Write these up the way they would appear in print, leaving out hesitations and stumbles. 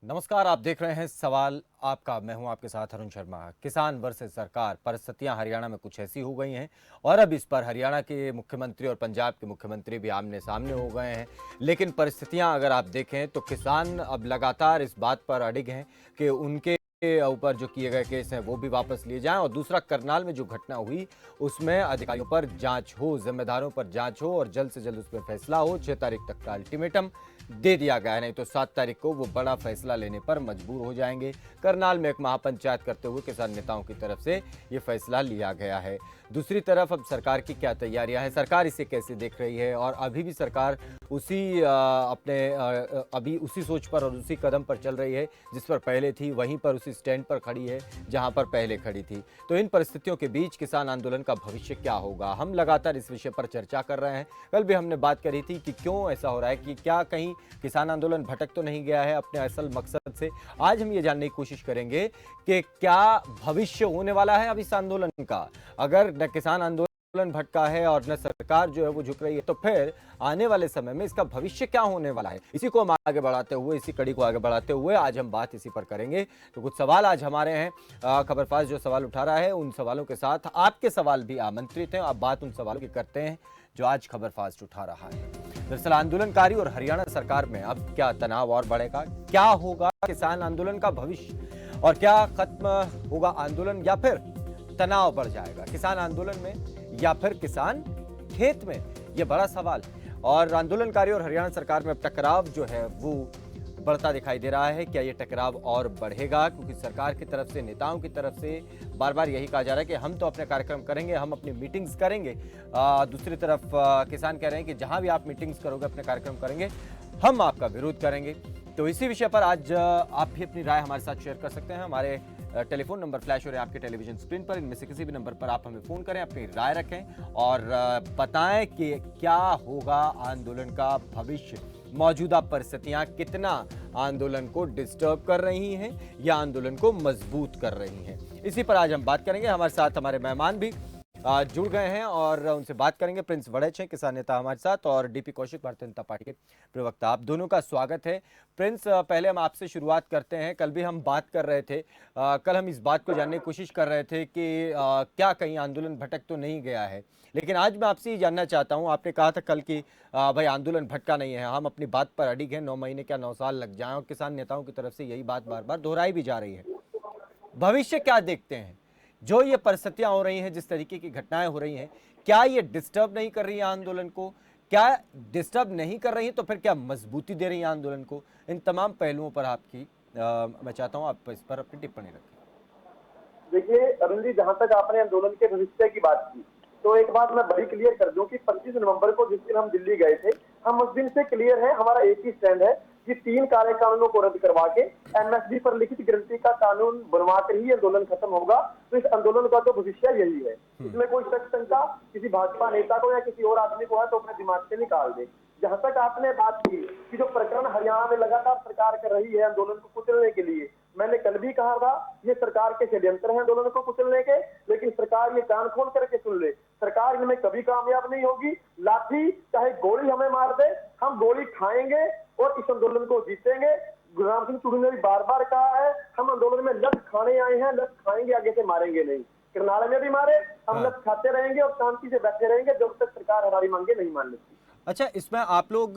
नमस्कार, आप देख रहे हैं सवाल आपका। मैं हूं आपके साथ अरुण शर्मा। किसान वर्सेस सरकार, परिस्थितियां हरियाणा में कुछ ऐसी हो गई हैं और अब इस पर हरियाणा के मुख्यमंत्री और पंजाब के मुख्यमंत्री भी आमने सामने हो गए हैं। लेकिन परिस्थितियां अगर आप देखें तो किसान अब लगातार इस बात पर अड़िग हैं कि उनके ऊपर जो किए गए केस हैं वो भी वापस लिए जाएं और दूसरा, करनाल में जो घटना हुई उसमें अधिकारियों पर जांच हो, जिम्मेदारों पर जांच हो और जल्द से जल्द उस पर फैसला हो। 6 तारीख तक का अल्टीमेटम दे दिया गया है, नहीं तो 7 तारीख को वो बड़ा फैसला लेने पर मजबूर हो जाएंगे। करनाल में एक महापंचायत करते हुए किसान नेताओं की तरफ से ये फैसला लिया गया है। दूसरी तरफ अब सरकार की क्या तैयारियां हैं, सरकार इसे कैसे देख रही है और अभी भी सरकार अभी उसी सोच पर और उसी कदम पर चल रही है जिस पर पहले थी, वहीं पर उसी स्टैंड पर खड़ी है जहां पर पहले खड़ी थी। तो इन परिस्थितियों के बीच किसान आंदोलन का भविष्य क्या होगा, हम लगातार इस विषय पर चर्चा कर रहे हैं। कल भी हमने बात करी थी कि क्यों ऐसा हो रहा है, कि क्या कहीं किसान आंदोलन भटक तो नहीं गया है अपने असल मकसद से। आज हम ये जानने की कोशिश करेंगे कि क्या भविष्य होने वाला है अब इस आंदोलन का। अगर न किसान आंदोलन भटका है और न सरकार जो है वो झुक रही है, तो फिर आने वाले समय में इसका भविष्य क्या होने वाला है। इसी को हम आगे बढ़ाते हुए, इसी कड़ी को आगे बढ़ाते हुए आज हम बात इसी पर करेंगे। तो कुछ सवाल आज हमारे हैं, खबरपाश जो सवाल उठा रहा है उन सवालों के साथ आपके सवाल भी आमंत्रित हैं। आप बात उन सवालों की करते हैं जो आज खबरपाश उठा रहा है। दरअसल आंदोलनकारी और हरियाणा सरकार में अब क्या तनाव और बढ़ेगा, क्या होगा किसान आंदोलन का भविष्य, और क्या खत्म होगा आंदोलन या फिर तनाव बढ़ जाएगा किसान आंदोलन में या फिर किसान खेत में, यह बड़ा सवाल। और आंदोलनकारी और हरियाणा सरकार में अब टकराव जो है वो बढ़ता दिखाई दे रहा है। क्या ये टकराव और बढ़ेगा, क्योंकि सरकार की तरफ से, नेताओं की तरफ से बार बार यही कहा जा रहा है कि हम तो अपने कार्यक्रम करेंगे, हम अपनी मीटिंग्स करेंगे। दूसरी तरफ किसान कह रहे हैं कि जहां भी आप मीटिंग्स करोगे, अपने कार्यक्रम करेंगे, हम आपका विरोध करेंगे। तो इसी विषय पर आज आप भी अपनी राय हमारे साथ शेयर कर सकते हैं। हमारे टेलीफोन नंबर फ्लैश हो रहे हैं आपके टेलीविजन स्क्रीन पर, इनमें से किसी भी नंबर पर आप हमें फ़ोन करें, अपनी राय रखें और बताएं कि क्या होगा आंदोलन का भविष्य। मौजूदा परिस्थितियां कितना आंदोलन को डिस्टर्ब कर रही हैं या आंदोलन को मजबूत कर रही हैं, इसी पर आज हम बात करेंगे। हमारे साथ हमारे मेहमान भी जुड़ गए हैं और उनसे बात करेंगे। प्रिंस वड़ैच हैं, किसान नेता हमारे साथ, और डीपी कौशिक, भारतीय जनता पार्टी के प्रवक्ता। आप दोनों का स्वागत है। प्रिंस, पहले हम आपसे शुरुआत करते हैं। कल भी हम बात कर रहे थे, कल हम इस बात को जानने की कोशिश कर रहे थे कि क्या कहीं आंदोलन भटक तो नहीं गया है, लेकिन आज मैं आपसे ये जानना चाहता हूँ। आपने कहा था कल कि भाई आंदोलन भटका नहीं है, हम अपनी बात पर अड़िग हैं, 9 महीने क्या 9 साल लग जाएं, और किसान नेताओं की तरफ से यही बात बार बार दोहराई भी जा रही है। भविष्य क्या देखते हैं, जो ये परिस्थितियां हो रही हैं, जिस तरीके की घटनाएं हो रही हैं, क्या ये डिस्टर्ब नहीं कर रही है आंदोलन को? क्या डिस्टर्ब नहीं कर रही है तो फिर क्या मजबूती दे रही है आंदोलन को? इन तमाम पहलुओं पर आपकी मैं चाहता हूं आप इस पर अपनी टिप्पणी रखें। देखिए अरुण जी, जहां तक आपने आंदोलन के भविष्य की बात की, तो एक बात मैं बड़ी क्लियर कर दूं कि 25 नवंबर को जिस दिन हम दिल्ली गए थे, हम उस दिन से क्लियर है, हमारा एक ही स्टैंड है कि 3 कार्य कानूनों को रद्द करवा के एमएसडी पर लिखित गारंटी का कानून बनवा कर ही आंदोलन खत्म होगा। तो इस आंदोलन का तो भविष्य यही है, इसमें कोई शक शंका किसी भाजपा नेता को या किसी और आदमी को है तो अपने दिमाग से निकाल दे। जहां तक आपने बात की कि जो प्रकरण हरियाणा में लगातार सरकार कर रही है आंदोलन को कुचलने के लिए, मैंने कल भी कहा था ये सरकार के षड्यंत्र हैं आंदोलन को कुचलने के, लेकिन सरकार ये कान खोल करके सुन ले, सरकार इनमें कभी कामयाब नहीं होगी। लाठी चाहे गोली हमें मार दे, हम गोली खाएंगे और इस आंदोलन को जीतेंगे। गुरनाम सिंह तुड़ी ने भी बार बार कहा है, हम आंदोलन में लत खाने आए हैं, लत खाएंगे, आगे से मारेंगे नहीं। करनाल में भी मारे, हम लत खाते रहेंगे और शांति से बैठे रहेंगे जब तक सरकार हमारी मांगे नहीं मान लेती। अच्छा, इसमें आप लोग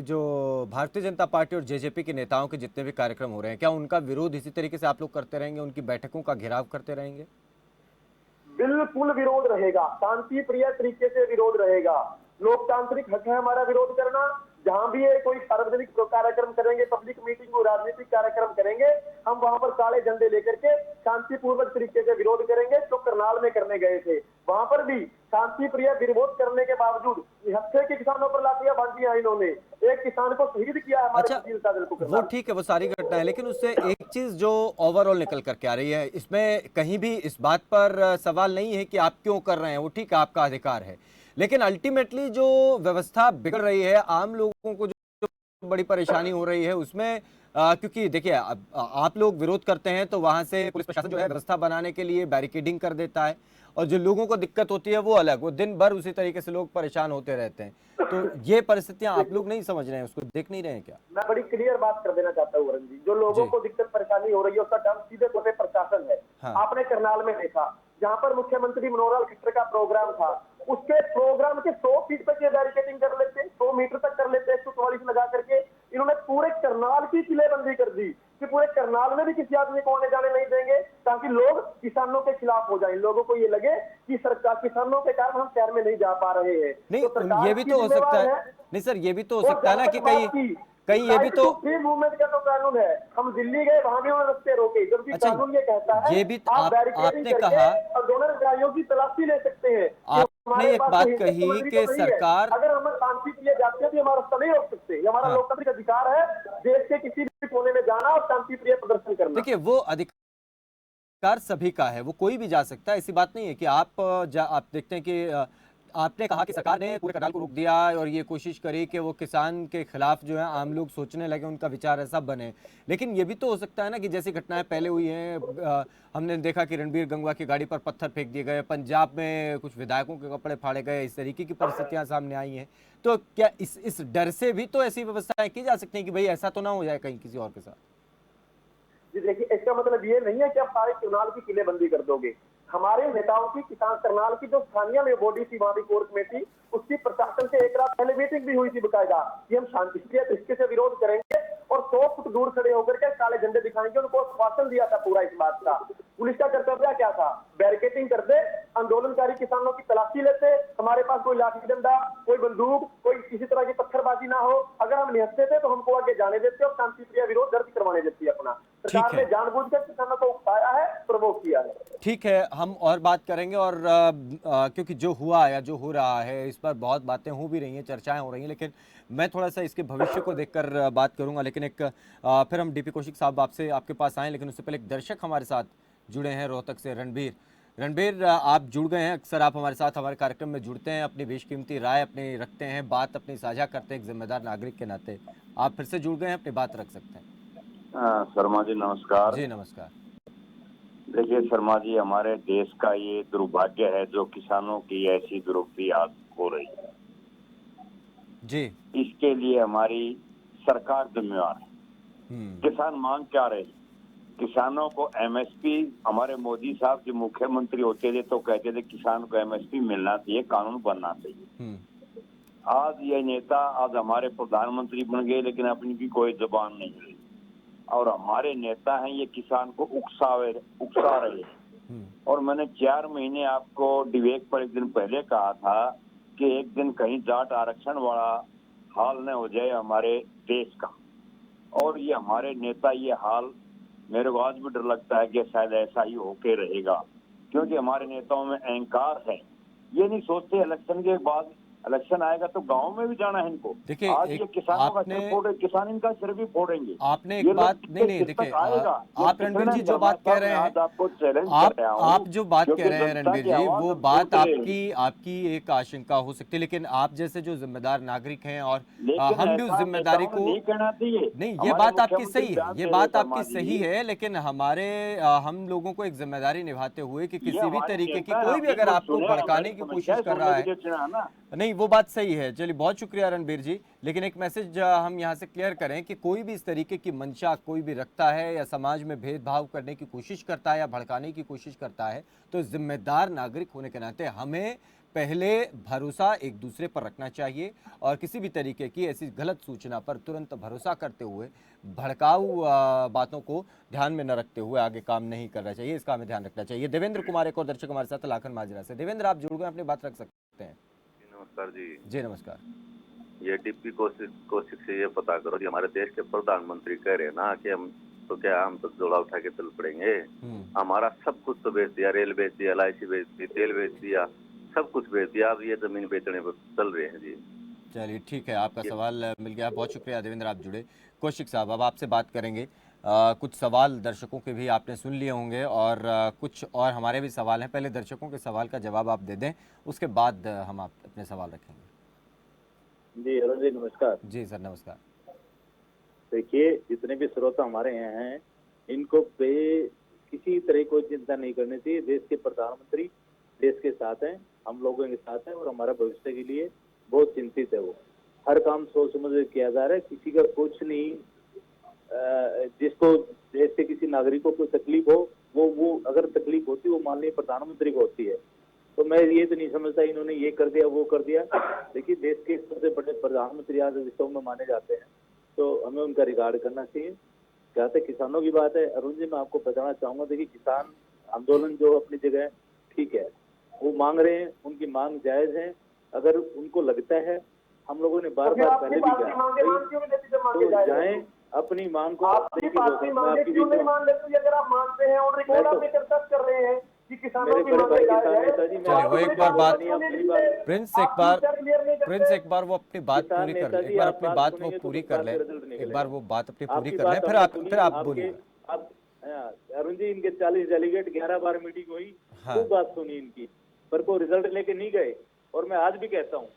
जो भारतीय जनता पार्टी और जेजेपी के नेताओं के जितने भी कार्यक्रम हो रहे हैं, क्या उनका विरोध इसी तरीके से आप लोग करते रहेंगे, उनकी बैठकों का घेराव करते रहेंगे? बिल्कुल विरोध रहेगा, शांति प्रिय तरीके से विरोध रहेगा। लोकतांत्रिक हक है हमारा विरोध करना। जहां भी ये कोई सार्वजनिक कार्यक्रम करेंगे, पब्लिक मीटिंग और राजनीतिक कार्यक्रम करेंगे, हम वहां पर काले झंडे लेकर के शांतिपूर्वक तरीके से विरोध करेंगे। तो करनाल में करने गए थे, वहां पर भी शांति प्रिय विरोध करने के बावजूद हत्या के किसानों पर लाठियां बांधी हैं इन्होंने, एक किसान को शहीद किया हमारे वकील सादल को। वो ठीक है, वो सारी घटना है, लेकिन उससे एक चीज जो ओवरऑल निकल करके आ रही है, इसमें कहीं भी इस बात पर सवाल नहीं है कि आप क्यों कर रहे हैं, वो ठीक है, आपका अधिकार है, लेकिन अल्टीमेटली जो व्यवस्था बिगड़ रही है, आम लोगों को जो बड़ी परेशानी हो रही है उसमें, क्योंकि देखिए आप लोग विरोध करते हैं तो वहां से पुलिस प्रशासन जो है व्यवस्था बनाने के लिए बैरिकेडिंग कर देता है, और जो लोगों को दिक्कत होती है वो अलग, वो दिन भर उसी तरीके से लोग परेशान होते रहते हैं। तो ये परिस्थितियां आप लोग नहीं समझ रहे हैं, उसको देख नहीं रहे हैं क्या? मैं बड़ी क्लियर बात कर देना चाहता हूँ वरुण जी, जो लोगों जी। को दिक्कत परेशानी हो रही है उसका काम सीधे तौर पे प्रशासन है। हाँ। आपने करनाल में देखा, जहां पर मुख्यमंत्री मनोहर लाल खट्टर का प्रोग्राम था, उसके प्रोग्राम के 100 फीट तक ये बैरिकेडिंग कर लेते, 100 मीटर तक कर लेते, 144 लगा करके इन्होंने पूरे करनाल की किलेबंदी कर दी कि पूरे करनाल में भी किसी आदमी को आने जाने नहीं देंगे, ताकि लोग किसानों के खिलाफ हो जाएं, लोगों को ये लगे कि सरकार किसानों के कारण हम शहर में नहीं जा पा रहे हैं। नहीं, तो सरकार ये भी की तो हो सकता जिम्मेवार है। है। नहीं सर, ये भी तो हो और सकता है ना जहां कि तक कहीं बात की कहीं ये भी राइट तो। टू फ्री मूवमेंट का तो कानून है, हम दिल्ली गए वहां भी उन्होंने रस्ते रोके, जबकि अच्छा, कानून ये कहता है ये भी आप बैरिकेडिंग आपने करके कहा, आंदोलन गाड़ियों की तलाशी ले सकते हैं कि आपने हमारे एक पास कोई बात हिंसक कही सामग्री कि तो नहीं है। सरकार। अगर हम शांति के लिए जाते हैं तो हमारा रास्ता नहीं रोक सकते, ये हमारा हाँ, लोकतांत्रिक अधिकार है देश के किसी भी कोने में जाना और शांति प्रिय प्रदर्शन करना। देखिए वो अधिकार सभी का है, वो कोई भी जा सकता है, ऐसी बात नहीं है कि आप देखते हैं कि आपने कहा कि सरकार ने पूरे करनाल को रोक दिया और ये कोशिश करी कि वो किसान के खिलाफ जो है आम लोग सोचने लगे, उनका विचार ऐसा बने। लेकिन ये भी तो हो सकता है ना कि जैसी घटनाएं पहले हुई हैं, हमने देखा कि रणबीर गंगवा की गाड़ी पर पत्थर फेंक दिए गए, पंजाब में कुछ विधायकों के कपड़े फाड़े गए, इस तरीके की परिस्थितियां सामने आई हैं। तो क्या इस डर से भी तो ऐसी व्यवस्थाएं की जा सकती हैं कि भाई ऐसा तो ना हो जाए कहीं किसी और के साथ? जी देखिए, इसका मतलब ये नहीं है कि आप सारे करनाल की किलेबंदी कर दोगे। हमारे नेताओं की किसान करनाल की जो स्थानीय में बॉडी थी वहां भी कोर कमेटी, उसकी प्रशासन से एक रात पहले मीटिंग भी हुई थी बकायदा कि हम शांति तरीके से विरोध करेंगे और 100 फुट दूर खड़े होकर के काले झंडे दिखाएंगे। उनको आश्वासन दिया था पूरा इस बात का। पुलिस का कर्तव्य क्या था? बैरिकेडिंग कर दे, आंदोलनकारी किसानों की तलाशी लेते, हमारे पास कोई लाठी डंडा, कोई बंदूक, कोई किसी तरह की पत्थरबाजी ना हो। अगर हम निहत्थे थे तो हमको आगे जाने देते और शांति प्रिय विरोध दर्ज करवाने देती अपना। ठीक सरकार ने है, जानबूझकर किसानों को उकसाया है, प्रवोक किया है। ठीक है, हम और बात करेंगे। और क्योंकि जो हुआ या जो हो रहा है इस पर बहुत बातें हो भी रही हैं, चर्चाएं हो रही हैं, लेकिन मैं थोड़ा सा इसके भविष्य को देखकर बात करूंगा। लेकिन फिर हम डीपी कौशिक साहब आपसे आपके पास आए, लेकिन उससे पहले एक दर्शक हमारे साथ जुड़े हैं रोहतक से, रणबीर। रणबीर, आप जुड़ गए हैं। अक्सर आप हमारे साथ हमारे कार्यक्रम में जुड़ते हैं, अपनी बेशकीमती राय अपनी रखते हैं, बात अपनी साझा करते हैं एक जिम्मेदार नागरिक के नाते। आप फिर से जुड़ गए हैं, अपनी बात रख सकते हैं। शर्मा जी नमस्कार। जी नमस्कार। देखिए शर्मा जी, हमारे देश का ये दुर्भाग्य है जो किसानों की ऐसी दुर्गति आज हो रही है। जी। इसके लिए हमारी सरकार जिम्मेवार है। किसान मांग क्या रहे? किसानों को एमएसपी, हमारे मोदी साहब जो मुख्यमंत्री होते थे तो कहते थे किसान को एमएसपी मिलना चाहिए, कानून बनना चाहिए। आज ये नेता आज हमारे प्रधानमंत्री बन गए लेकिन अपनी भी कोई जुबान नहीं रही, और हमारे नेता हैं ये किसान को उकसा रहे हैं। और मैंने 4 महीने आपको डिबेट पर एक दिन पहले कहा था कि एक दिन कहीं जाट आरक्षण वाला हाल न हो जाए हमारे देश का। और ये हमारे नेता ये हाल, मेरे को आज भी डर लगता है कि शायद ऐसा ही होके रहेगा, क्योंकि हमारे नेताओं में अहंकार है। ये नहीं सोचते इलेक्शन के बाद, इलेक्शन आएगा तो गांव में भी जाना है इनको। देखिए, आज ये किसानों का सिर फोड़े, किसान इनका सिर भी फोड़ेंगे। आपने एक बात नहीं देखिए, आप रणबीर जी जो बात कह रहे हैं, आपको चैलेंज कर रहा हूं, आप जो बात कह रहे हैं रणबीर जी, वो बात आपकी एक आशंका हो सकती है, लेकिन आप जैसे जो जिम्मेदार नागरिक हैं और हम भी उस जिम्मेदारी को नहीं कहना चाहिए। नहीं, ये बात आपकी सही है, ये बात आपकी सही है, लेकिन हमारे हम लोगों को एक जिम्मेदारी निभाते हुए कि किसी भी तरीके की कोई भी अगर आपको भड़काने की कोशिश कर रहा है, नहीं वो बात सही है। चलिए बहुत शुक्रिया रणबीर जी, लेकिन एक मैसेज हम यहाँ से क्लियर करें कि कोई भी इस तरीके की मंशा कोई भी रखता है या समाज में भेदभाव करने की कोशिश करता है या भड़काने की कोशिश करता है, तो जिम्मेदार नागरिक होने के नाते हमें पहले भरोसा एक दूसरे पर रखना चाहिए और किसी भी तरीके की ऐसी गलत सूचना पर तुरंत भरोसा करते हुए भड़काऊ बातों को ध्यान में न रखते हुए आगे काम नहीं करना चाहिए। इसका हमें ध्यान रखना चाहिए। देवेंद्र कुमार एक और दर्शक हमारे साथ लाखन माजरा से। देवेंद्र, आप जुड़ गए, अपनी बात रख सकते हैं। नमस्कार जी। जी नमस्कार। ये डीपी कौशिक से ये पता करो कि हमारे देश के प्रधानमंत्री कह रहे हैं ना कि हम तो क्या हम तो जोड़ा उठा के चल पड़ेंगे। हमारा सब कुछ तो बेच दिया, रेल बेच दिया, LIC बेच दी, तेल बेच दिया, सब कुछ बेच दिया। अब ये जमीन बेचने पर चल रहे हैं जी। चलिए ठीक है, आपका सवाल मिल गया। बहुत शुक्रिया देवेंद्र, आप जुड़े। कौशिक साहब, अब आपसे बात करेंगे। कुछ सवाल दर्शकों के भी आपने सुन लिए होंगे और कुछ और हमारे भी सवाल हैं। पहले दर्शकों के सवाल का जवाब आप दे दें, उसके बाद हम आप अपने सवाल रखेंगे। जी अरुण जी नमस्कार। जी सर नमस्कार। देखिए, जितने भी श्रोता हमारे यहाँ हैं, इनको किसी तरह कोई चिंता नहीं करनी चाहिए। देश के प्रधानमंत्री देश के साथ हैं, हम लोगों के साथ हैं और हमारा भविष्य के लिए बहुत चिंतित है। वो हर काम सोच समझ के किया जा रहा है, किसी का कुछ नहीं। जिसको देश के किसी नागरिक को कोई तकलीफ हो, वो अगर तकलीफ होती है वो माननीय प्रधानमंत्री को होती है। तो मैं ये तो नहीं समझता इन्होंने ये कर दिया वो कर दिया। देखिए, देश के सबसे बड़े प्रधानमंत्री आज विश्व में माने जाते हैं, तो हमें उनका रिगार्ड करना चाहिए। जहाँ तक किसानों की बात है, अरुण जी, मैं आपको बताना चाहूंगा, देखिए किसान आंदोलन जो अपनी जगह ठीक है, वो मांग रहे हैं, उनकी मांग जायज है। अगर उनको लगता है, हम लोगों ने बार बार पहले भी कहा, तो जाएं अपनी मांग को। आपकी बात नहीं मांगे, क्यों नहीं मान लेते? अगर आप मानते हैं और रिकॉर्ड आप चर्चा कर रहे हैं कि किसानों की मांग चलिए वो एक बार बात प्रिंस एक बार वो अपनी बात पूरी कर ले, एक बार अपनी बात वो पूरी कर ले, एक बार वो बात अपनी पूरी कर ले, फिर आप बोलिए। अब अरुण जी, इनके 40 डेलीगेट 11 बार मीटिंग हुई, खूब बात सुनी इनकी, पर कोई रिजल्ट लेके नहीं गए। और मैं आज भी कहता हूँ,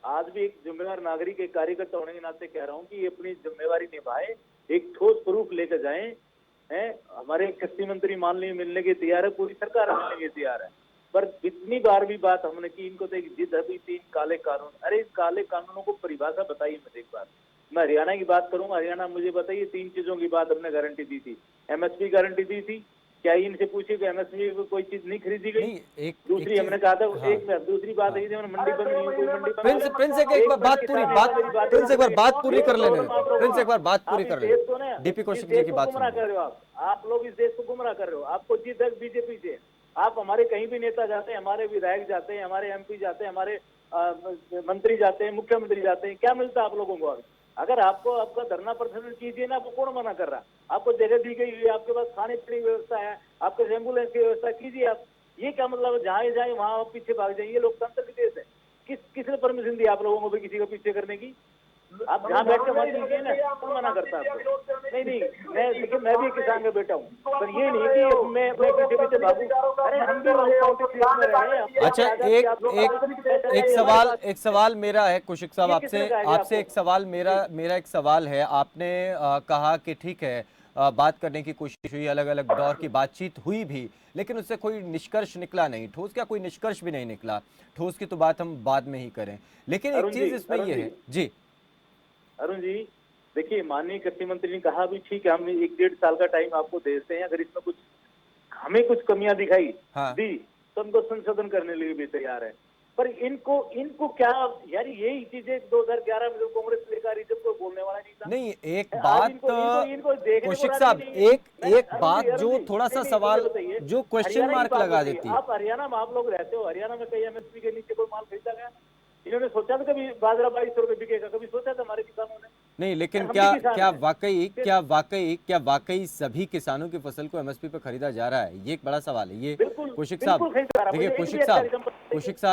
आज भी एक जिम्मेदार नागरिक, एक कार्यकर्ता होने के नाते कह रहा हूँ कि ये अपनी जिम्मेवारी निभाए, एक ठोस प्रूफ लेकर जाएं। हमारे कृषि मंत्री माननीय मिलने के तैयार है, पूरी सरकार मिलने के तैयार है, पर जितनी बार भी बात हमने की, इनको तो एक जिद अभी 3 काले कानून। अरे इन काले कानूनों को परिभाषा बताइए मुझे एक बार। मैं हरियाणा की बात करूंगा, हरियाणा मुझे बताइए 3 चीजों की बात हमने गारंटी दी थी। एमएसपी गारंटी दी थी, क्या इनसे पूछिए कि एमएसपी को कोई चीज नहीं खरीदी गई? दूसरी हमने कहा था, दूसरी बात है मंडी बंद नहीं हुई, कोई मंडी बंद। प्रिंस एक बार बात पूरी कर लेने, प्रिंस एक बार बात पूरी कर लेने। डीपी कौशिक जी की बात गुमराह कर रहे हो आप लोग इस देश को गुमराह कर रहे हो। आपको जिद है बीजेपी से। आप हमारे कहीं भी नेता जाते हैं, हमारे विधायक जाते हैं, हमारे एमपी जाते हैं, हमारे मंत्री जाते हैं, मुख्यमंत्री जाते हैं, क्या मिलता है आप लोगों को? अगर आपको आपका धरना प्रदर्शन कीजिए ना, आपको कौन मना कर रहा? आपको जगह दी गई है, आपके पास खाने पीने की व्यवस्था है, आपके एम्बुलेंस की व्यवस्था कीजिए आप। ये क्या मतलब है जहाँ जाए वहाँ आप पीछे भाग जाइए? ये लोकतंत्र के देश है। किसने परमिशन दी आप लोगों को भी किसी को पीछे करने की? आप जहाँ बैठ के मत कीजिए ना, कौन मना करता है आपको? नहीं, मैं देखिए, मैं भी किसान का बेटा हूँ, पर ये नहीं कि मैं पीछे पीछे भागूं। अरे हम भी में रहे हैं। अच्छा, एक सवाल मेरा है कौशिक साहब, आपसे एक सवाल मेरा एक सवाल है। आपने कहा कि ठीक है, बात करने की कोशिश हुई, अलग अलग दौर की बातचीत हुई भी, लेकिन उससे कोई निष्कर्ष निकला नहीं। ठोस क्या कोई निष्कर्ष भी नहीं निकला। ठोस की तो बात हम बाद में ही करें, लेकिन एक चीज इसमें ये है जी अरुण जी, देखिए, माननीय कृषि मंत्री ने कहा भी ठीक है, हम 1-1.5 साल का टाइम आपको देते हैं, अगर इसमें हमें कुछ कमियां दिखाई दी तो उनको संशोधन करने लिए भी तैयार है। पर इनको क्या यार, यही चीजें 2011 में जब कांग्रेस लेकर आई, जब कोई बोलने वाला नहीं था। नहीं, एक बात कौशिक साहब, एक बात जो थोड़ा सा सवाल, जो क्वेश्चन मार्क लगा देती है। आप हरियाणा में आप लोग रहते हो, हरियाणा में कई एमएसपी के नीचे कोई माल खरीदा गया? इन्होंने सोचा था कभी बाजरा 2200 रुपए बिकेगा? कभी सोचा था हमारे किसानों ने? नहीं, लेकिन क्या वाकई सभी किसानों की फसल को एमएसपी पर खरीदा जा रहा है? ये एक बड़ा सवाल है। ये कौशिक साहब, देखिए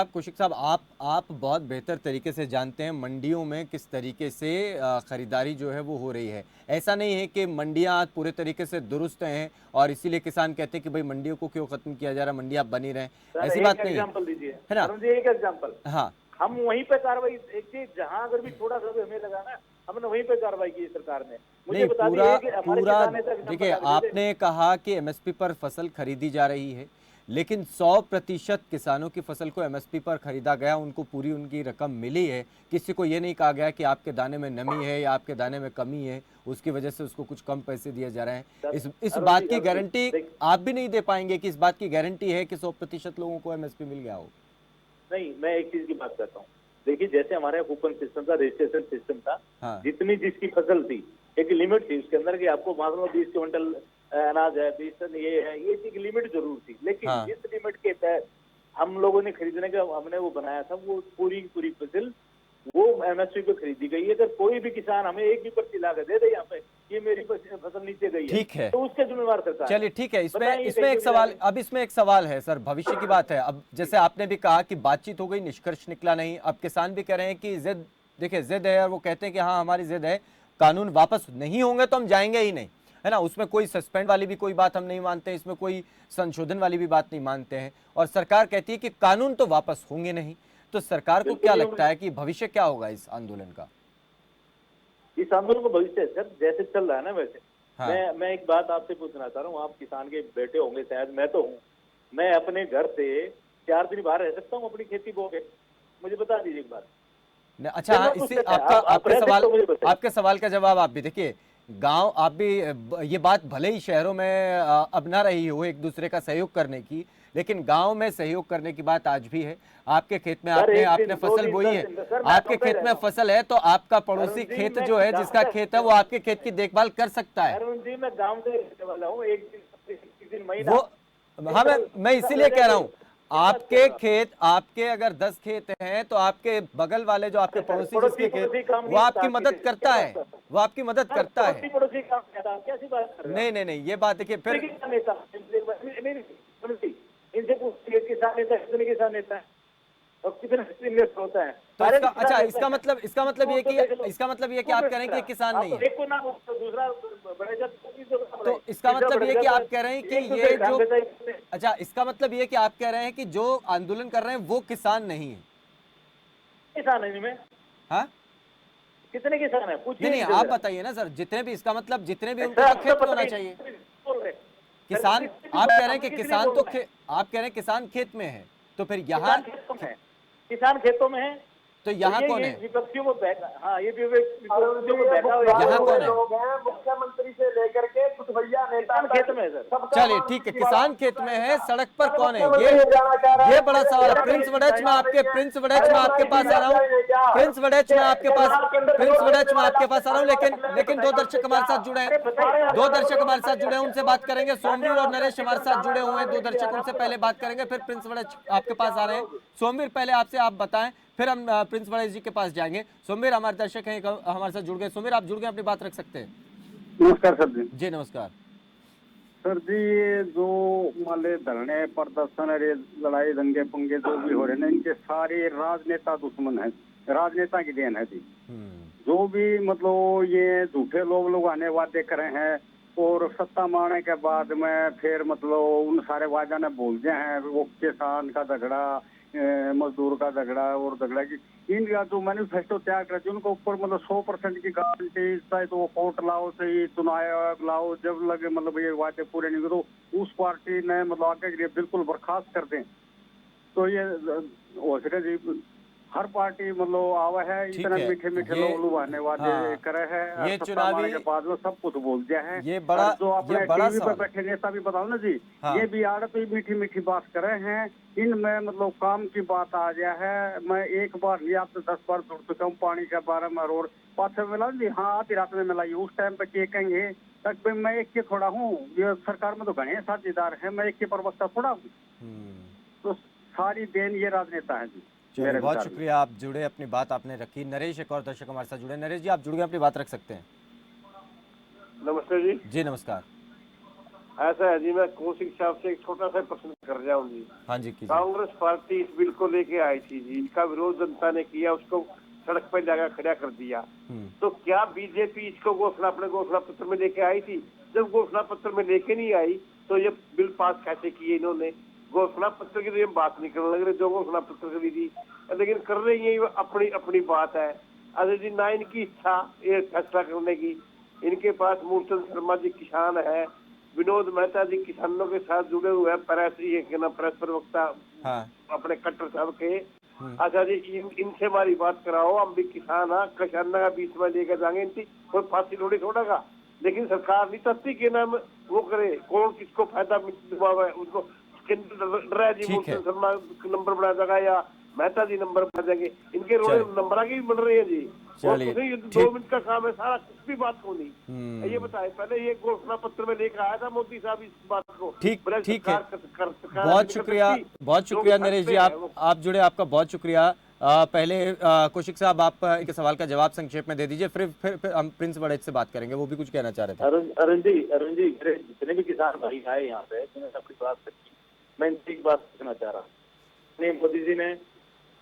कौशिक साहब, आप बहुत बेहतर तरीके से जानते हैं मंडियों में किस तरीके से खरीदारी जो है वो हो रही है। ऐसा नहीं है कि मंडियां आज पूरे तरीके से दुरुस्त हैं और इसीलिए किसान कहते हैं कि भाई मंडियों को क्यों खत्म किया जा रहा है, मंडियां बनी रहे। ऐसी बात नहीं है ना? एक एग्जाम्पल, हाँ, हम वहीं पे कार्रवाई, एक चीज जहां अगर भी थोड़ा सा भी हमें लगा ना, हमने वहीं पे कार्रवाई की सरकार ने। मुझे बता पूरा देखिए, आपने कहा कि एमएसपी पर फसल खरीदी जा रही है, लेकिन 100% किसानों की फसल को एमएसपी पर खरीदा गया, उनको पूरी उनकी रकम मिली है। किसी को ये नहीं कहा गया कि आपके दाने में नमी है या आपके दाने में कमी है, उसकी वजह से उसको कुछ कम पैसे दिए जा रहे हैं। इस बात की गारंटी आप भी नहीं दे पाएंगे कि इस बात की गारंटी है कि 100% लोगों को एमएसपी मिल गया हो? नहीं, मैं एक चीज की बात करता हूँ। देखिए, जैसे हमारे कूपन सिस्टम था, रजिस्ट्रेशन सिस्टम था, जितनी जिसकी फसल थी, एक लिमिट थी उसके अंदर कि आपको मान लो 20 क्विंटल अनाज है, 20 टन ये है, ये एक लिमिट जरूर थी। लेकिन जिस लिमिट के तहत हम लोगों ने खरीदने का हमने वो बनाया था, वो पूरी फसल वो एमएसपी पे खरीदी गई है। अगर कोई भी किसान हमें एक भी पर्ची ला कर दे दे यहाँ पे, ये मेरी फसल नीचे गई है, ठीक है, तो उसके जिम्मेवार सरकार। चलिए ठीक है, इसमें एक सवाल, अब इसमें एक सवाल है सर, भविष्य की बात है। अब जैसे आपने भी कहा कि बातचीत हो गई, निष्कर्ष निकला नहीं। अब किसान भी कह रहे हैं कि जिद, देखिए जिद है, और वो कहते हैं कि हाँ हमारी जिद है, कानून वापस नहीं होंगे तो हम जाएंगे ही नहीं, है ना? उसमें कोई सस्पेंड वाली भी कोई बात हम नहीं मानते, इसमें कोई संशोधन वाली भी बात नहीं मानते हैं। और सरकार कहती है कि कानून तो वापस होंगे नहीं। तो सरकार को क्या लगता है कि भविष्य क्या होगा इस आंदोलन का? इस आंदोलन का भविष्य सर जैसे चल रहा है ना वैसे। हाँ। मैं एक बात आपसे पूछना चाह रहा हूँ, आप किसान के बेटे होंगे शायद, मैं तो हूँ। मैं अपने घर से 4 दिन बाहर रह सकता हूँ अपनी खेती बो के? मुझे बता दीजिए एक बार। अच्छा हाँ, इससे आपके सवाल का जवाब आप भी देखिए। गांव आप भी ये बात भले ही शहरों में अब ना रही हो एक दूसरे का सहयोग करने की, लेकिन गांव में सहयोग करने की बात आज भी है। आपके खेत में आपने फसल बोई है, आपके खेत में फसल है, तो आपका पड़ोसी खेत जो है, जिसका खेत है, वो आपके खेत की देखभाल कर सकता है। अरुण जी, मैं गाँव से रहने वाला हूँ, एक दिन महीना वो हाँ, मैं इसीलिए कह रहा हूँ, आपके खेत, आपके अगर 10 खेत हैं तो आपके बगल वाले जो आपके पड़ोसी जिसके खेत, वो आपकी मदद करता है, वो आपकी मदद करता है। पड़ोसी काम करता है, कैसी बात कर रहे नहीं, ये बात देखिए फिर इनसे पूछिए किसान नेता कितने किसान नेता है और कितने इन्वेस्ट होता है। तो अच्छा, इसका मतलब ये कि आप कह रहे हैं कि किसान नहीं है, एक को ना दूसरा बड़े, तो इसका मतलब ये कि आप कह रहे हैं कि ये जो, अच्छा इसका मतलब ये कि आप कह रहे हैं कि जो आंदोलन कर रहे हैं वो किसान नहीं है। किसान है इनमें, हाँ, कितने किसान है पूछिए। नहीं आप बताइए ना सर, जितने भी, इसका मतलब जितने भी उनका खेत होना चाहिए। किसान, आप कह रहे हैं कि किसान तो आप कह रहे हैं किसान खेत में है, तो फिर यहाँ किसान खेतों में है, तो यहाँ कौन है? विपक्षियों को हाँ, ये विपक्षियों को बैठा हुआ यहाँ कौन है? लोग हैं, मुख्यमंत्री से लेकर के कुछ भैया नेता खेत में है सर। चलिए ठीक है, किसान खेत में है, सड़क पर कौन है? ये बड़ा सवाल है। प्रिंस वड़ैच में आपके पास आ रहा हूँ, प्रिंस वड़ैच में आपके पास आ रहा हूँ, लेकिन दो दर्शक हमारे साथ जुड़े हैं, उनसे बात करेंगे। सोमवीर और नरेश हमारे साथ जुड़े हुए हैं, दो दर्शक, उनसे पहले बात करेंगे, फिर प्रिंस वड़ैच आपके पास आ रहे हैं। सोमवीर, पहले आपसे आप बताएं, फिर हम प्रिंस वड़ैच जी के पास जाएंगे। सोमवीर हमारे दर्शक हैं, हमारे साथ जुड़ गए। सोमवीर, आप जुड़ गए, अपनी बात रख सकते हैं। नमस्कार सर जी। जी नमस्कार सर जी, ये जो मान ले धरने प्रदर्शन और ये लड़ाई दंगे पंगे जो भी हो रहे हैं, इनके सारे राजनेता दुश्मन है, राजनेता की देन है जी। जो भी मतलब ये झूठे लोग आने वादे कर रहे हैं और सत्ता मारने के बाद में फिर मतलब उन सारे वादा ने बोलते हैं, वो किसान का झगड़ा, मजदूर का झगड़ा और झगड़ा की इनका जो मैनिफेस्टो तैयार करते हैं उनके ऊपर मतलब 100% की गारंटी, चाहे तो वो कोर्ट लाओ, चाहे चुनाव लाओ, जब लगे मतलब ये वादे पूरे नहीं तो उस पार्टी ने मतलब आगे के लिए बिल्कुल बर्खास्त कर दें। तो ये हो सके जी, हर पार्टी मतलब आवा है, इतना मीठे लोग लुभाने वादे करे है, ये चुनावी के बाद में सब कुछ बोल दिया है। ये बड़ा, जो अपने टीवी पर बैठे नेता भी बताओ ना जी, हाँ। ये भी आड़ पे मीठी बात करे हैं, इनमें मतलब काम की बात आ गया है। मैं एक बार नहीं, आपसे 10 बार जुड़ चुका हूँ पानी के बारे में, रोड पास मिला जी, हाँ आधी रात में मिलाई, उस टाइम पे ये कहेंगे तक मैं एक के थोड़ा हूँ, ये सरकार में तो घने साझेदार है, मैं एक के प्रवक्ता थोड़ा हूँ। तो सारी देन ये राजनेता है जी। चलिए, बहुत शुक्रिया, आप जुड़े, अपनी बात आपने रखी। नरेश, एक और दर्शक हमारे साथ जुड़े। नरेश जी, आप जुड़ गए, अपनी बात रख सकते हैं। नमस्ते जी। जी नमस्कार। ऐसा है जी, मैं कौशिक साहब से एक छोटा सा प्रश्न कर रहा हूँ जी। हाँ जी। कांग्रेस पार्टी इस बिल को लेके आई थी जी, इसका विरोध जनता ने किया, उसको सड़क पर जाकर खड़ा कर दिया। तो क्या बीजेपी इसको अपने घोषणा पत्र में लेके आई थी? जब घोषणा पत्र में लेके नहीं आई तो ये बिल पास कैसे किए इन्होंने? घोषणा पत्र की तो ये बात नहीं करने लग रहे, जो घोषणा पत्र करी थी, लेकिन कर रही है अपनी बात है। अरे जी, ना इनकी इच्छा ये फैसला करने की, इनके पास मूलचंद शर्मा जी किसान है, विनोद मेहता जी किसानों के साथ जुड़े हुए हैं, प्रेस प्रवक्ता अपने कट्टर साहब के। अच्छा जी, इनसे हमारी बात कराओ, हम भी किसान है, किसानों का बीच में लेकर जाएंगे, इनकी कोई फांसी थोड़ी छोड़ेगा। लेकिन सरकार नहीं चाहती कि नाम वो करे, कौन किसको फायदा दिलवावे, उसको डर है जी। मूलचंद शर्मा नंबर बना जाएगा या मेहता जी नंबर बना जाएंगे, इनके रोड नंबर आगे भी बन रहे हैं जी। चलिए, 2 मिनट का काम है, सारा कुछ भी बात को नहीं। ये बताए, पहले ये घोषणा पत्र में लेकर आया था मोदी साहब इस बात को। ठीक है, बहुत शुक्रिया नरेश जी, आप जुड़े, आपका बहुत शुक्रिया। पहले कौशिक साहब, आप इनके सवाल का जवाब संक्षेप में दे दीजिए, फिर हम प्रिंस वड़ैच से बात करेंगे, वो भी कुछ कहना चाह रहे थे। अरुण जी, जितने भी किसान भाई आए यहाँ पे, अपनी बात रखी, मैं इनसे एक बात पूछना चाह रहा हूँ। मोदी जी ने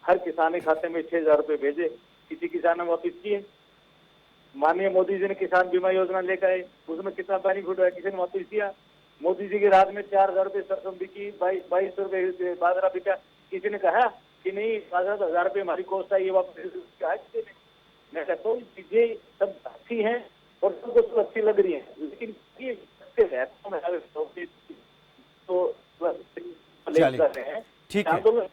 हर किसान के खाते में 6,000 रुपए भेजे, किसी किसान ने वापिस किए? माननीय मोदी जी ने किसान बीमा योजना लेकर आए, उसमें कितना बेनिफिट हुआ, किसी ने वापिस किया? मोदी जी के राज में 4,000 रुपए सरसों बिकी, 2200 रुपए बाजरा बिका, किसी ने कहा कि नहीं 5,000 रुपए हमारी कॉस्ट है, ये वापस कहा किसी ने? मैं कहता हूँ चीजें सब अच्छी हैं और सबको सब अच्छी लग रही है, लेकिन ये ठीक है, आंदोलन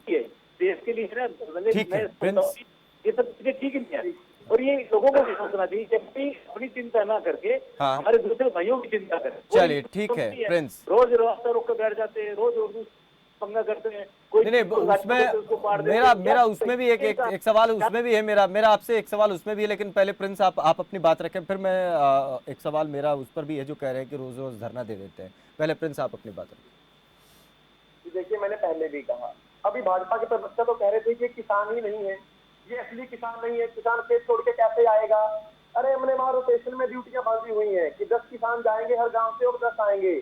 देश के लिए है ना। ठीक है प्रिंस, ये सब चीजें ठीक नहीं है। और ये लोगों को भी सोचना चाहिए कि अपनी चिंता ना करके हाँ। हमारे दूसरे भाइयों की चिंता करें। चलिए ठीक है प्रिंस, रोज रास्ता रोक कर बैठ जाते हैं, रोज उर्दू पंगा करते हैं। कोई नहीं उसमें मेरा उसमें भी एक सवाल उसमें भी है, मेरा आपसे एक सवाल उसमें भी है, लेकिन पहले प्रिंस आप अपनी बात रखें, फिर मैं एक सवाल मेरा उस पर भी है जो कह रहे हैं कि रोज रोज धरना दे देते हैं। पहले प्रिंस आप अपनी बात रखें। देखिए मैंने पहले भी कहा, अभी भाजपा के प्रवक्ता तो कह रहे थे कि किसान ही नहीं है, ये असली किसान नहीं है, किसान खेत छोड़ के कैसे आएगा। अरे हमने वहां रोटेशन में ड्यूटियां बांधी हुई हैं कि 10 किसान जाएंगे हर गांव से और 10 आएंगे।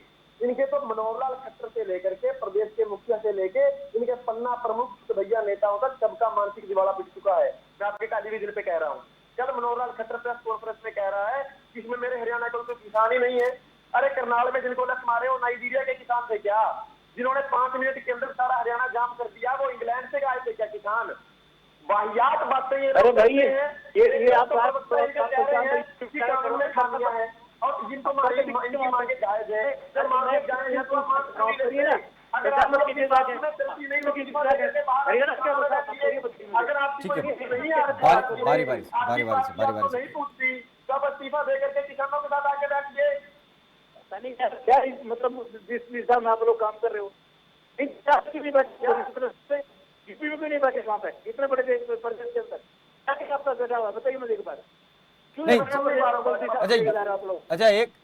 इनके तो मनोहर लाल खट्टर से लेकर के प्रदेश के मुखिया से लेके इनके पन्ना प्रमुख भैया नेताओं तक सबका मानसिक दिवाला पिट चुका है। मैं आपके टेलीविजन पे कह रहा हूँ, कल मनोहर लाल खट्टर प्रेस कॉन्फ्रेंस में कह रहा है कि इसमें मेरे हरियाणा का कोई किसान ही नहीं है। अरे करनाल में जिनको लत मारे वो नाइजीरिया के किसान थे क्या? जिन्होंने 5 मिनट के अंदर सारा हरियाणा जाम कर दिया वो इंग्लैंड से आए थे क्या किसान? वाहियात बातें ये। अरे भाई ये आप कानून में खामियां हैं और जिनको इनकी मांगे जायज है, जब मांगे जायज है तो आप मान लीजिए ना। अगर आप लोग किसी बात में तरक्की नहीं होगी हरियाणा क्या बता, अगर आपकी ठीक है, नहीं आ रही बारी से नहीं पूछती तो आप इस्तीफा दे करके किसानों के साथ आके बैठिए। क्या मतलब जिस हिसाब में आप लोग काम कर रहे हो यूपी में भी नहीं बैठे वहाँ पे इतने बड़े प्रदेश के अंदर क्या आपका बैठा हुआ बताइए मुझे एक बार।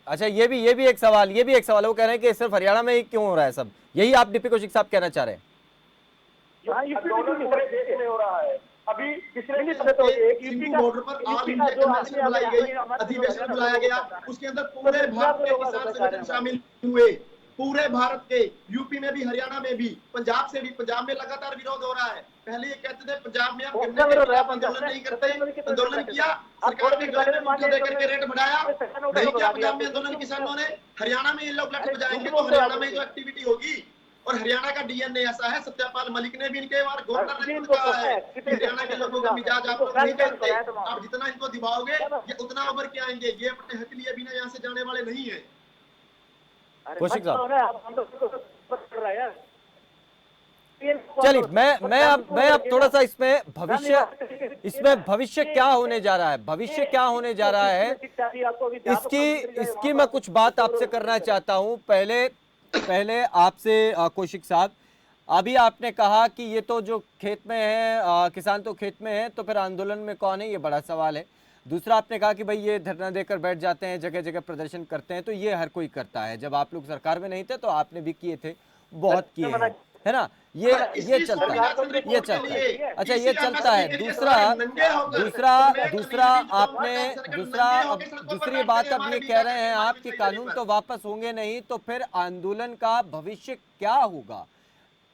अच्छा ये भी एक सवाल है, वो कह रहे हैं कि सिर्फ हरियाणा में ही क्यों हो रहा है सब, यही आप डीपी कौशिक साहब कहना चाह रहे हैं? पूरे देश में हो रहा है। अभी पिछले बॉर्डर पर ऑल इंडिया कन्वेंशन बुलाई गई, अधिवेशन बुलाया गया, उसके अंदर पूरे भारत के किसान संगठन शामिल हुए, पूरे भारत के, यूपी में भी हरियाणा में भी, पंजाब से भी। पंजाब में लगातार विरोध हो रहा है। पहले ये कहते थे पंजाब में आप गन्ने के खिलाफ आंदोलन नहीं करते, आंदोलन किया, सरकार ने गले में मुट्ठी देकर के रेट बढ़ाया, नहीं किया पंजाब में आंदोलन किसानों ने। हरियाणा में ये लोग लठ बजाएंगे तो हरियाणा में जो एक्टिविटी होगी, और हरियाणा का डीएनए ऐसा है, सत्यपाल मलिक ने भी इनके बार गवर्नर ने कहा है कि हरियाणा के लोगों का मिजाज आप लोग नहीं जानते, आप जितना इनको दिखाओगे ये उतना उभर के आएंगे, ये अपने हक लिए बिना यहाँ से जाने वाले नहीं है। कौशिक साहब चलिए, मैं अब थोड़ा सा इसमें भविष्य क्या होने जा रहा है, इसकी मैं कुछ बात आपसे करना चाहता हूं। पहले आपसे कौशिक साहब, अभी आपने कहा कि ये तो जो खेत में है, किसान तो खेत में है, तो फिर आंदोलन में कौन है, ये बड़ा सवाल है। दूसरा आपने कहा कि भाई ये धरना देकर बैठ जाते हैं, जगह जगह प्रदर्शन करते हैं, तो ये हर कोई करता है। जब आप लोग सरकार में नहीं थे तो आपने भी किए थे, बहुत किए हैं, है ना? ये चलता है। अच्छा ये चलता है। दूसरी बात अब ये कह रहे हैं आप कि कानून तो वापस होंगे नहीं, तो फिर आंदोलन का भविष्य क्या होगा,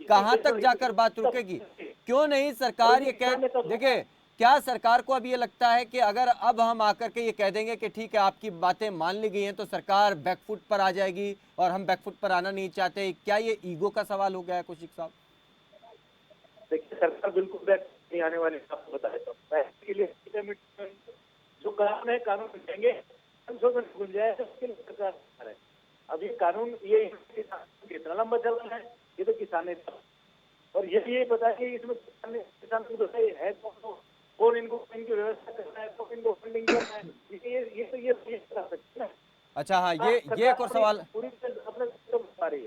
कहां तक जाकर बात रुकेगी? क्यों नहीं सरकार ये कह, देखिए क्या सरकार को अब ये लगता है कि अगर अब हम आकर के ये कह देंगे कि ठीक है आपकी बातें मान ली गई हैं, तो सरकार बैकफुट पर आ जाएगी और हम बैकफुट पर आना नहीं चाहते? क्या ये ईगो का सवाल हो गया है कौशिक साहब? देखिए सरकार बिल्कुल बैक नहीं आने वाली, आपको बता देता हूँ। के लिए जो कानून है कानून देंगे, संशोधन गुंजाइश उसके लिए सरकार है। अब ये कानून ये कितना लंबा चल रहा है, ये तो किसान ने, और ये पता है कि इसमें किसान है कौन इनको इनकी व्यवस्था करना है, कौन इनको फंडिंग करना है, ये करा सकते हैं। अच्छा हाँ, ये एक और सवाल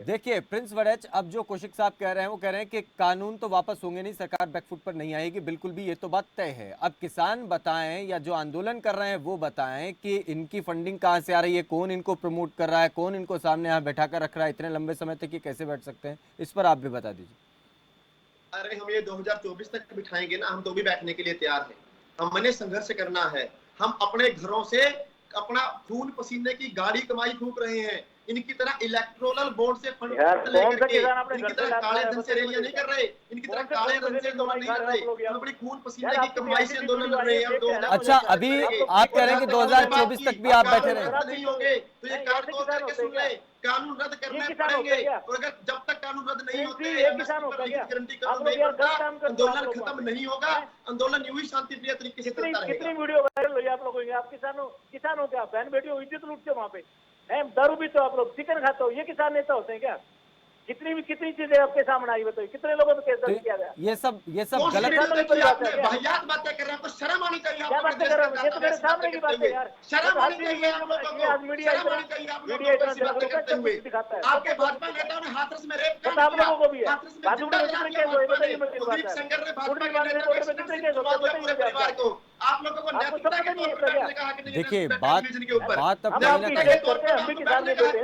देखिए प्रिंस वड़ैच, अब जो कौशिक साहब कह रहे हैं वो कह रहे हैं कि कानून तो वापस होंगे नहीं, सरकार बैकफुट पर नहीं आएगी, बिल्कुल भी, ये तो बात तय है। अब किसान बताएं या जो आंदोलन कर रहे हैं वो बताएं कि इनकी फंडिंग कहाँ से आ रही है, कौन इनको प्रमोट कर रहा है, कौन इनको सामने यहाँ बैठा कर रख रहा है इतने लंबे समय तक, ये कैसे बैठ सकते हैं, इस पर आप भी बता दीजिए। अरे हम ये 2024 तक बिठाएंगे ना, हम तो भी बैठने के लिए तैयार हैं। हमने संघर्ष करना है। हम अपने घरों से अपना खून पसीने की गाड़ी कमाई फूंक रहे हैं। इनकी तरह इलेक्ट्रोरल बॉन्ड से फंड लेकर के, इनकी तरह काले धन से रैलियां नहीं कर रहे, इनकी तरह काले धन से आंदोलन नहीं कर रहे, हम अपनी खून पसीने की कमाई से आंदोलन लड़ रहे हैं। अच्छा अभी आप कह रहे हैं कि 2024 तक भी आप बैठे रहे नहीं होंगे तो ये कार्ड तोड़ करके सुन ले, कानून रद्द करने पड़ेंगे, और अगर जब तक कानून रद्द नहीं होते, गारंटी कानून नहीं बनता, आंदोलन खत्म नहीं होगा। आंदोलन यूं ही शांतिप्रिय तरीके से चलता रहेगा। कितनी वीडियो वायरल हुई आप लोगों की, आप किसानों क्या बहन बेटियों इज्जत लूटते वहाँ पे, दारू भी तो आप लोग चिकन खाते हो, ये किसान नेता होते हैं क्या? कितनी चीजें आपके सामने आई बताइए, कितने लोगों पे केस दर्ज किया गया? ये सब कौन सी गलत वीडियो गलत देखी आपने? बात है। वाहियात बातें कर रहे हैं, आपको शर्म आनी चाहिए। क्या आपको बातें कर रहे हो? ये तो मेरे सामने की बात है यार। शर्म आनी चाहिए आप लोगों ये आज को, मीडिया शर्म आनी चाहिए आप लोगों को ऐसी बातें करते हुए। दिखाता है आपके भाजपा नेताओं ने हाथरस में रेप पता आप लोगों को भी है। हाथरस में बाजू जिंदा में जला कितने दिया केस हुए भाजपा ने। बताइए मुझे कुलदीप बात है। सेंगर ने भाजपा कुलदीप के नेता को कितने एक्सटेंसिव केस सुना दिया पूरे बताइए परिवार को। आप लोगों को आपको नैतिकता समझ के नहीं तौर है पर क्या? बैठने का हक नहीं है। देखिए, नेशनल बात टेलीविजन के ऊपर अब हम कहीं ना आपकी कहीं केस करते हैं, हम भी किसान नहीं देते हैं।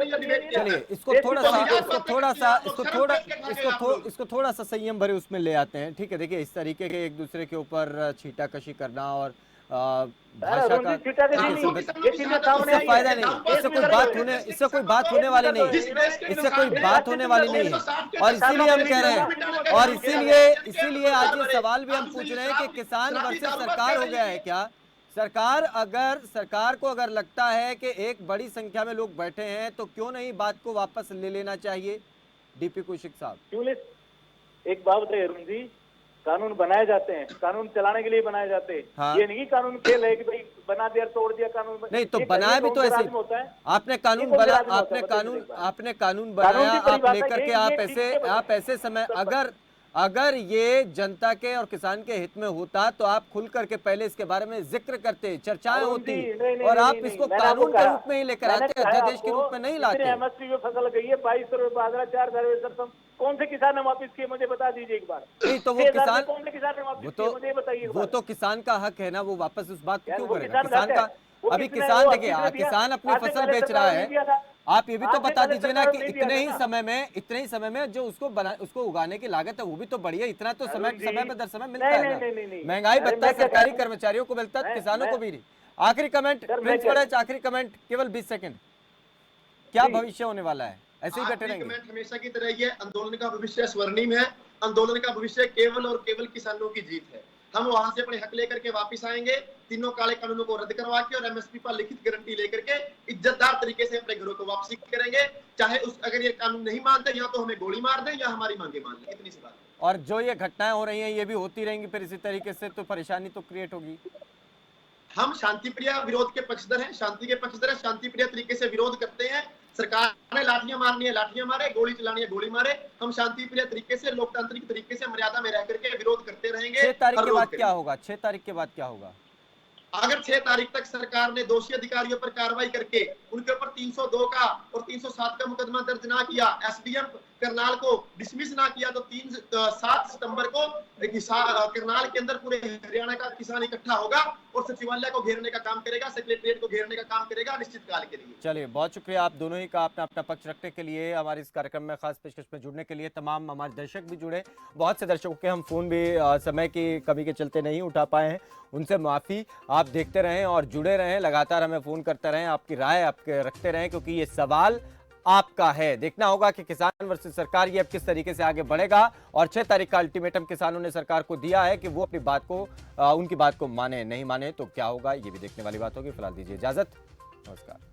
चलिए इसको थोड़ा सा संयम भरे उसमें ले आते हैं। ठीक है, देखिए इस तरीके के एक दूसरे के ऊपर छीटाकशी करना और भाषा का इससे फायदा नहीं, इससे कोई बात होने वाली नहीं, इससे कोई बात होने वाली नहीं है। और इसीलिए हम कह रहे हैं, और इसीलिए आज ये सवाल भी हम पूछ रहे हैं कि किसान वर्सेस सरकार हो गया है क्या? सरकार को अगर लगता है कि एक बड़ी संख्या में लोग बैठे हैं तो क्यों नहीं बात को वापस ले लेना चाहिए? डीपी कौशिक साहब, क्यों ले? एक बात बताइए अरुण जी, कानून बनाए जाते हैं, कानून चलाने के लिए बनाए जाते हैं। हाँ। ये नहीं कानून खेल है कि भाई बना दिया तोड़ दिया कानून। नहीं तो बनाया भी तो ऐसे होता है। आपने कानून बनाया, आपने कानून बनाया, आप लेकर के आप ऐसे समय अगर ये जनता के और किसान के हित में होता तो आप खुल करके पहले इसके बारे में जिक्र करते, चर्चाएं होती, और आप इसको कानून के रूप में ही लेकर आते, अध्यादेश के रूप में नहीं लाते। एमएसपी में फसल गई है 2200 रुपए बाजरा, 4000 कौन से किसान ने वापिस किए मुझे बता दीजिए एक बार। नहीं तो वो किसान, कौन से किसान ने वापिस किए मुझे बताइए। वो तो किसान का हक है ना, वो वापस उस बात को क्यों वो करेगा? किसान किसान का अभी किसान देखिए, किसान अपनी फसल बेच रहा है। आप ये भी तो बता दीजिए ना कि इतने ही समय में जो उसको उगाने की लागत है वो भी तो बढ़ी है। इतना तो समय पे दर समय मिलता है ना। महंगाई भत्ता है, सरकारी कर्मचारियों को मिलता है, किसानों को भी नहीं। आखिरी कमेंट प्रिंस परेश, आखिरी कमेंट, केवल 20 सेकंड। क्या भविष्य होने वाला है? ऐसे ही बैठे रहेंगे? कमेंट हमेशा की तरह ही है, आंदोलन का भविष्य स्वर्णिम है। आंदोलन का भविष्य केवल और केवल किसानों की जीत है। हम वहां से अपने हक लेकर के वापस आएंगे, तीनों काले कानूनों को रद्द करवा के और एमएसपी पर लिखित गारंटी लेकर के इज्जतदार तरीके से अपने घरों को वापसी करेंगे। चाहे अगर ये कानून नहीं मानते, या तो हमें गोली मार दें या हमारी मांगे मान लें, इतनी सी बात है। और जो ये घटनाएं हो रही हैं ये भी होती रहेंगी फिर इसी तरीके से, तो परेशानी तो क्रिएट होगी। हम शांतिप्रिय विरोध के पक्षधर हैं, शांति के पक्षधर हैं, शांतिप्रिय तरीके से विरोध करते हैं। सरकार ने लाठियां मारनी है लाठियां मारे, गोली चलानी है गोली मारे। हम शांतिप्रिय तरीके से, लोकतांत्रिक तरीके से, मर्यादा में रह करके विरोध करते रहेंगे। 6 तारीख के बाद क्या होगा? 6 तारीख के बाद क्या होगा? अगर 6 तारीख तक सरकार ने दोषी अधिकारियों पर कार्रवाई करके उनके ऊपर 302 का और 307 का मुकदमा दर्ज ना किया, एसडीएम करनाल को डिसमिस ना किया, तो 7 सितंबर को करनाल के अंदर पूरे हरियाणा का किसान इकट्ठा होगा और सचिवालय को घेरने का काम करेगा, सेक्रेटरिएट को घेरने का काम करेगा अनिश्चित काल के लिए। चलिए, बहुत शुक्रिया आप दोनों ही का अपना पक्ष रखने के लिए, हमारे इस कार्यक्रम में खास पेशकश में जुड़ने के लिए। तमाम हमारे दर्शक भी जुड़े, बहुत से दर्शकों के हम फोन भी समय की कमी के चलते नहीं उठा पाए हैं, उनसे माफ़ी। आप देखते रहें और जुड़े रहें, लगातार हमें फ़ोन करते रहें, आपकी राय आपके रखते रहें, क्योंकि ये सवाल आपका है। देखना होगा कि किसान वर्सेस सरकार ये अब किस तरीके से आगे बढ़ेगा। और 6 तारीख का अल्टीमेटम किसानों ने सरकार को दिया है कि वो अपनी बात को उनकी बात को माने, नहीं माने तो क्या होगा, ये भी देखने वाली बात होगी। फिलहाल दीजिए इजाजत, नमस्कार।